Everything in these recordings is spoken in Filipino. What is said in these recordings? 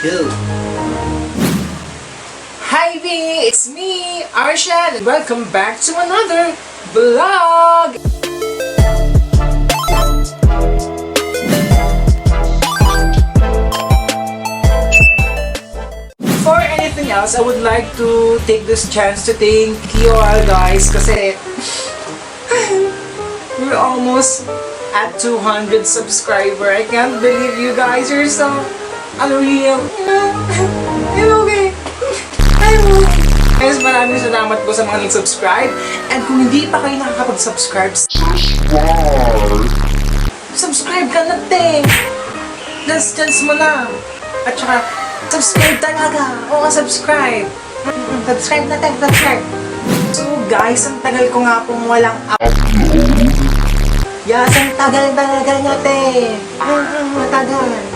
go! Hi V! It's me, Arsean, and welcome back to another vlog! Before anything else, I would like to take this chance to thank you all guys kasi we're almost at 200 subscriber. I can't believe you guys are so unreal. I'm okay. I'm okay. Guys, maraming salamat po sa mga nag-subscribe. And kung hindi pa kayo nakakapag-subscribe, subscribe ka na, te! Last chance mo na. At saka, subscribe talaga. Oo, subscribe. Subscribe na, te. Subscribe. So guys, ang tagal ko nga pong walang upload. Yes, ang tagal natin. Matagal.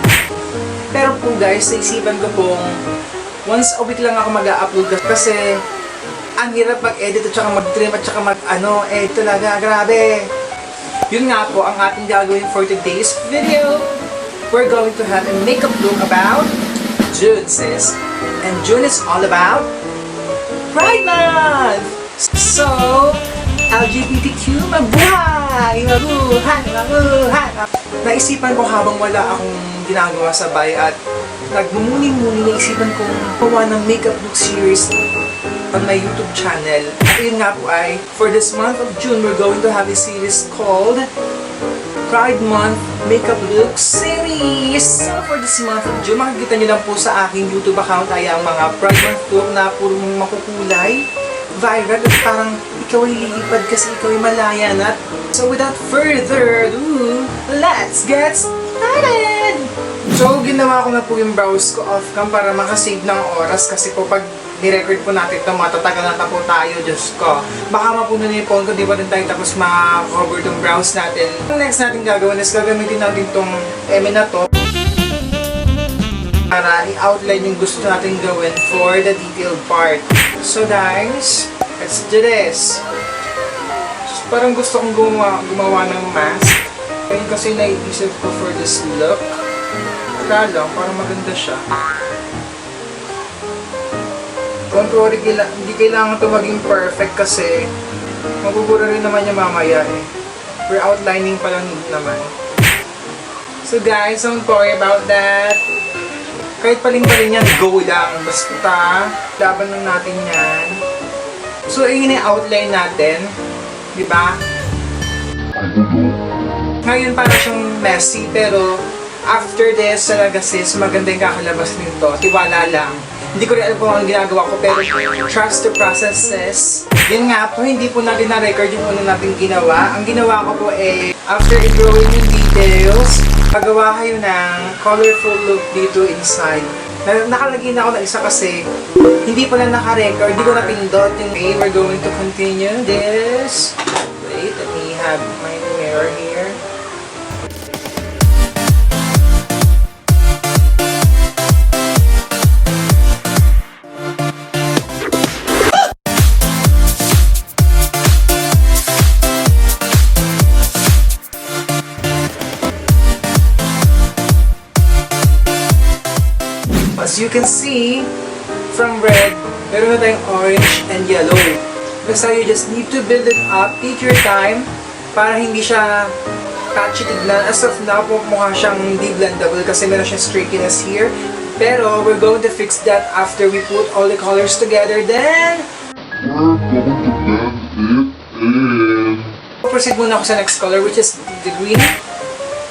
Pero po guys, naisipan ko pong once a week lang ako mag-upload kasi ang hirap mag-edit at saka mag-trim at saka talaga, grabe. Yun nga po ang ating gagawin for today's video. We're going to have a makeup look about June, sis. And June is all about Pride Month! So, LGBTQ, mabuhay! Mabuhay! Mabuhay! Naisipan ko habang wala akong ginagawa sa bahay at nagmumuni-muni, naisipan kong gawa ng makeup look series on my YouTube channel. At yun nga po ay, for this month of June, we're going to have a series called Pride Month Makeup Look Series. So for this month of June, makikita nyo lang po sa aking YouTube account ay ang mga Pride Month look na purong makukulay, viral, at parang ikaw ay lilipad kasi ikaw ay malaya na. So without further ado, let's get started! So ginawa ko na po yung browse ko off-cam para makasave ng oras kasi po pag ni-record po natin ito, matatagal na po tayo, Diyos ko. Baka mapuno na yung phone ko, di ba rin tayo tapos ma-cover itong browse natin. Ang next natin gagawin is gagamitin natin itong eme na to para i-outline yung gusto natin gawin for the detailed part. So guys, let's do this. So, parang gusto kong gumawa ng mask. Ayun kasi naiisip ko for this look. Wala lang, parang maganda siya. Don't worry, hindi kailangan ito maging perfect kasi mabubura rin naman yung mamaya eh. We're outlining pa lang naman. So guys, don't worry about that. Kahit paling-paling yan, go lang. Basta, laban lang natin yan. So, yun yung outline natin. Diba? Ngayon para siyang messy, pero after this, talaga sis, maganda yung kakalabas nito. Tiwala lang. Hindi ko rin alam kung ang ginagawa ko, pero trust the processes. Yun nga po, hindi po natin na-record yung una natin ginawa. Ang ginawa ko po after i-drawing yung details, pagawa kayo ng colorful look dito inside. Nakalagay na ako ng isa kasi hindi pala naka-record, hindi ko napindot yung okay, we're going to continue this. Wait, let me have my mirror here. As you can see, from red, meron na tayong orange and yellow. Basta you just need to build it up, take your time, para hindi siya patchy tignan. As of now, mukha siyang hindi blendable kasi meron siyang streakiness here. Pero, we're going to fix that after we put all the colors together. Then, we're going to blend it in. Proceed muna ako sa next color, which is the green.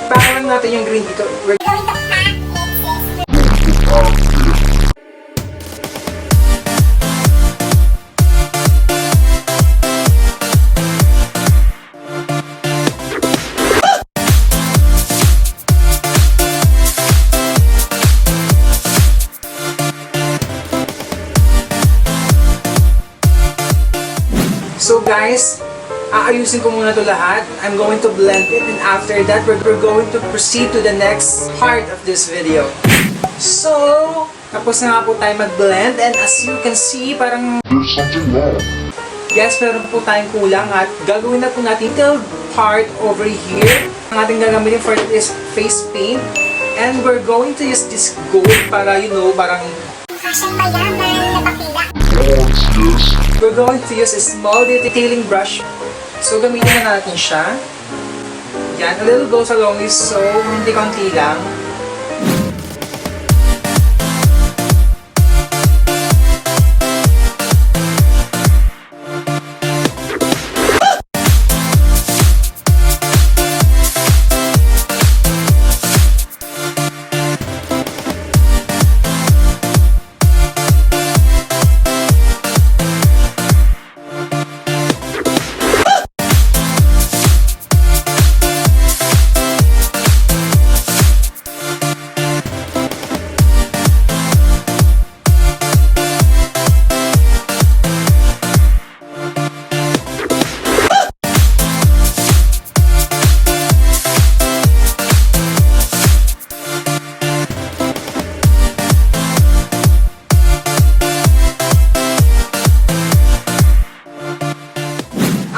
Parang natin yung green dito. We're going to So guys, aayusin ko muna to lahat. I'm going to blend it and after that, we're going to proceed to the next part of this video. So, tapos na nga po tayo mag-blend and as you can see, parang there's something wrong. Yes, meron po tayong kulang at gagawin na po natin detailed part over here. Ang ating gagamitin for it is face paint. And we're going to use this gold para, you know, parang... We're going to use a small detailing brush. So, gamitin na natin siya. Yan, a little goes a long way, so hindi konti lang.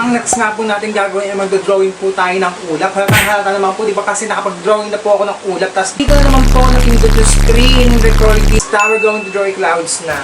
Ang next nga po natin gagawin ay mag-drawing po tayo ng ulap. Halata naman po, di ba kasi nakapag-drawing na po ako ng ulap. Tapos dito na naman po napindot yung screen recording. Now we're going to draw clouds na.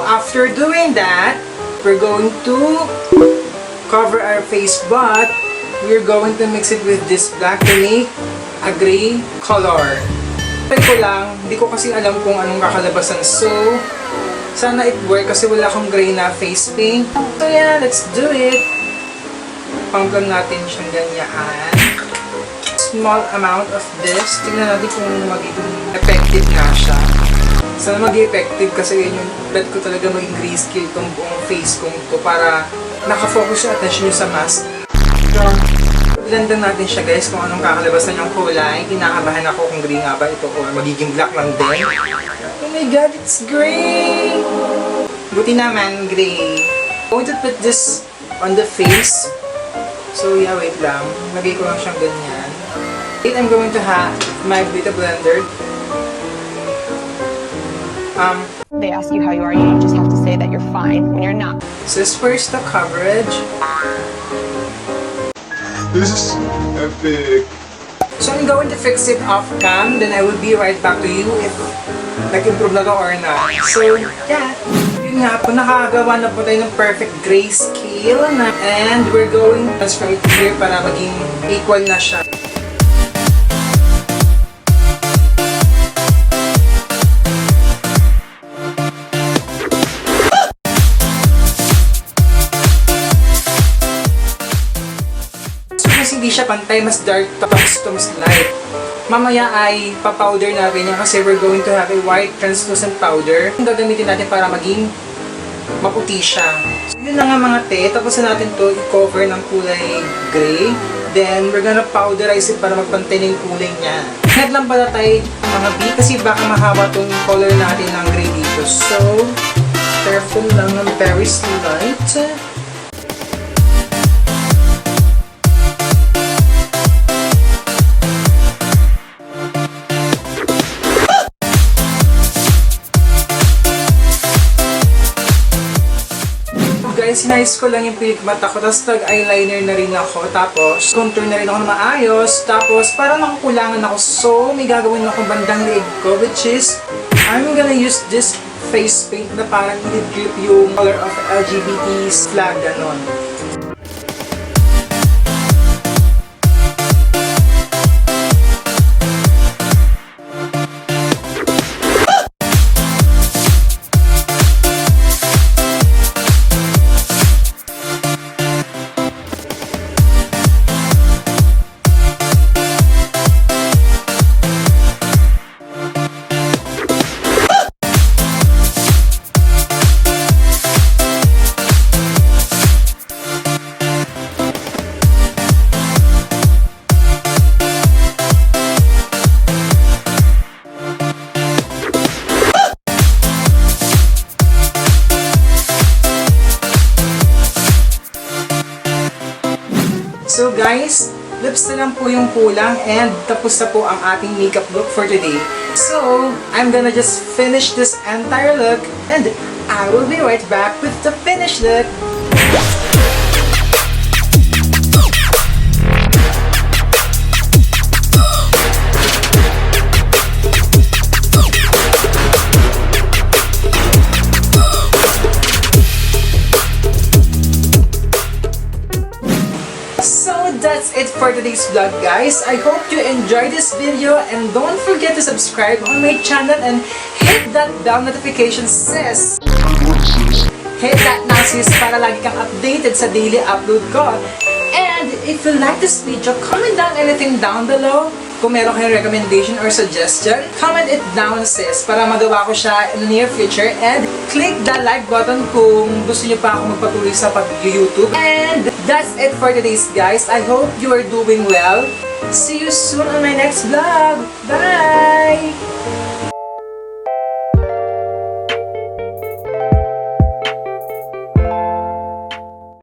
After doing that, we're going to cover our face, but we're going to mix it with this black to make a gray color. Try ko lang, hindi ko kasi alam kung anong kakalabasan. So, sana it work kasi wala akong gray na face paint. So yeah, let's do it. Pump lang natin siyang ganyan. Small amount of this. Tingnan natin kung magiging effective na siya. Sana mag-effective kasi yun yung bet ko talaga maging grayscale itong buong face kong to para nakafocus yung attention nyo sa mask. So, blend natin siya guys kung anong kakalabasan yung kulay. Kinakabahan ako kung green nga ba ito or magiging black lang din. Oh my god, it's gray! Buti naman, gray. I'm going to put this on the face. So yeah, wait lang. Lagay ko lang siyang ganyan. Then I'm going to have my beauty blender. They ask you how you are, you just have to say that you're fine when you're not. So this first the coverage. This is epic. So I'm going to fix it off cam, then I will be right back to you if nag-improve na to or not. So yeah, yun nga po, nakagawa na po tayo ng perfect grayscale na, and we're going to transfer it here para maging equal na siya. Hindi siya pantay, mas dark tapos ito mas light. Mamaya ay pa-powder natin yan kasi we're going to have a white translucent powder. Yung gagamitin natin para maging maputi siya. So yun na nga mga te, tapos na natin to i-cover ng kulay gray. Then we're gonna powderize it para magpantay na yung kulay niya. Ingat lang pala tayo mga B kasi baka mahaba tong color natin ng gray dito. So careful lang ng very slight. Guys, sinayos ko lang yung pilik mata ko, tapos tag-eyeliner na rin ako, tapos contour na rin ako na maayos, tapos parang nakukulangan ako, so may gagawin ako bandang leeg ko, which is, I'm gonna use this face paint na parang i-drip yung color of LGBT's flag, ganon. So guys, lips na lang po yung kulang and tapos na po ang ating makeup look for today. So, I'm gonna just finish this entire look and I will be right back with the finished look. So that's it for today's vlog, guys. I hope you enjoyed this video and don't forget to subscribe on my channel and hit that bell notification, sis. Hit that now, sis, para lagi kang updated sa daily upload ko. And if you like this video, comment down anything down below. Kung meron kayong recommendation or suggestion, comment it down, sis, para magawa ko siya in the near future. And click the like button kung gusto niyo pa ako magpatuloy sa pag-YouTube. And that's it for today's, guys. I hope you are doing well. See you soon on my next vlog. Bye!